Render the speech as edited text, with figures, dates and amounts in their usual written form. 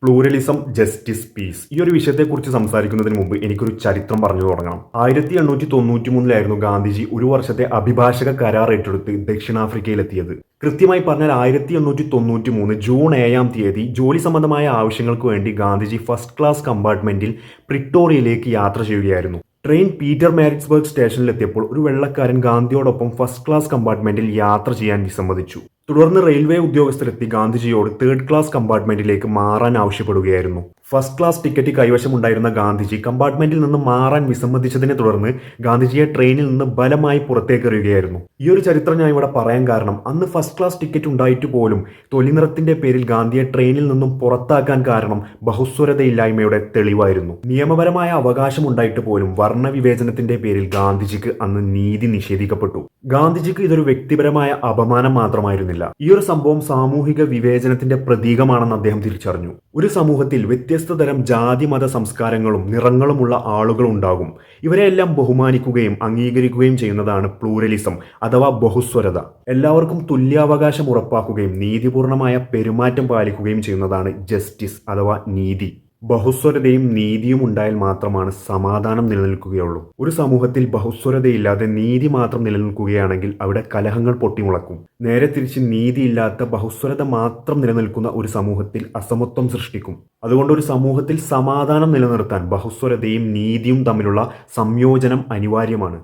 Pluralism, justice, piece ഈ ഒരു വിഷയത്തെക്കുറിച്ച് സംസാരിക്കുന്നതിന് മുമ്പ് എനിക്കൊരു ചരിത്രം പറഞ്ഞു തുടങ്ങണം. 1893 ഗാന്ധിജി ഒരു വർഷത്തെ അഭിഭാഷക കരാർ ഏറ്റെടുത്ത് ദക്ഷിണാഫ്രിക്കയിലെത്തിയത്. കൃത്യമായി പറഞ്ഞാൽ 1893 ജൂൺ 7 ജോലി സംബന്ധമായ ആവശ്യങ്ങൾക്ക് വേണ്ടി ഗാന്ധിജി ഫസ്റ്റ് ക്ലാസ് കമ്പാർട്ട്മെന്റിൽ പ്രിട്ടോറിയയിലേക്ക് യാത്ര ചെയ്യുകയായിരുന്നു. ട്രെയിൻ പീറ്റർ മാരിറ്റ്സ്ബർഗ് സ്റ്റേഷനിലെത്തിയപ്പോൾ ഒരു വെള്ളക്കാരൻ ഗാന്ധിയോടൊപ്പം ഫസ്റ്റ് ക്ലാസ് കമ്പാർട്ട്മെന്റിൽ യാത്ര ചെയ്യാൻ വിസമ്മതിച്ചു. തുടർന്ന് റെയിൽവേ ഉദ്യോഗസ്ഥരെത്തി ഗാന്ധിജിയോട് തേർഡ് ക്ലാസ് കമ്പാർട്ട്മെന്റിലേക്ക് മാറാൻ ആവശ്യപ്പെടുകയായിരുന്നു. ഫസ്റ്റ് ക്ലാസ് ടിക്കറ്റ് കൈവശമുണ്ടായിരുന്ന ഗാന്ധിജി കമ്പാർട്ട്മെന്റിൽ നിന്ന് മാറാൻ വിസമ്മതിച്ചതിനെ തുടർന്ന് ഗാന്ധിജിയെ ട്രെയിനിൽ നിന്ന് ബലമായി പുറത്തേക്കെറിയുകയായിരുന്നു. ഈ ഒരു ചരിത്രം ഞാൻ ഇവിടെ പറയാൻ കാരണം അന്ന് ഫസ്റ്റ് ക്ലാസ് ടിക്കറ്റ് ഉണ്ടായിട്ട് പോലും തൊലിനിറത്തിന്റെ പേരിൽ ഗാന്ധിയെ ട്രെയിനിൽ നിന്നും പുറത്താക്കാൻ കാരണം ബഹുസ്വരതയില്ലായ്മയുടെ തെളിവായിരുന്നു. നിയമപരമായ അവകാശം ഉണ്ടായിട്ട് പോലും വർണ്ണവിവേചനത്തിന്റെ പേരിൽ ഗാന്ധിജിക്ക് അന്ന് നീതി നിഷേധിക്കപ്പെട്ടു. ഗാന്ധിജിക്ക് ഇതൊരു വ്യക്തിപരമായ അപമാനം മാത്രമായിരുന്നില്ല. ഈ ഒരു സംഭവം സാമൂഹിക വിവേചനത്തിന്റെ പ്രതീകമാണെന്ന് അദ്ദേഹം തിരിച്ചറിഞ്ഞു. ഒരു സമൂഹത്തിൽ വ്യത്യസ്ത തരം ജാതി മത സംസ്കാരങ്ങളും നിറങ്ങളുമുള്ള ആളുകൾ ഉണ്ടാകും. ഇവരെയെല്ലാം ബഹുമാനിക്കുകയും അംഗീകരിക്കുകയും ചെയ്യുന്നതാണ് പ്ലൂറലിസം അഥവാ ബഹുസ്വരത. എല്ലാവർക്കും തുല്യാവകാശം ഉറപ്പാക്കുകയും നീതിപൂർണമായ പെരുമാറ്റം പാലിക്കുകയും ചെയ്യുന്നതാണ് ജസ്റ്റിസ് അഥവാ നീതി. ബഹുസ്വരതയും നീതിയും ഉണ്ടായാൽ മാത്രമാണ് സമാധാനം നിലനിൽക്കുകയുള്ളൂ. ഒരു സമൂഹത്തിൽ ബഹുസ്വരതയില്ലാതെ നീതി മാത്രം നിലനിൽക്കുകയാണെങ്കിൽ അവിടെ കലഹങ്ങൾ പൊട്ടിമുളക്കും. നേരെ തിരിച്ച് നീതിയില്ലാത്ത ബഹുസ്വരത മാത്രം നിലനിൽക്കുന്ന ഒരു സമൂഹത്തിൽ അസമത്വം സൃഷ്ടിക്കും. അതുകൊണ്ട് ഒരു സമൂഹത്തിൽ സമാധാനം നിലനിർത്താൻ ബഹുസ്വരതയും നീതിയും തമ്മിലുള്ള സംയോജനം അനിവാര്യമാണ്.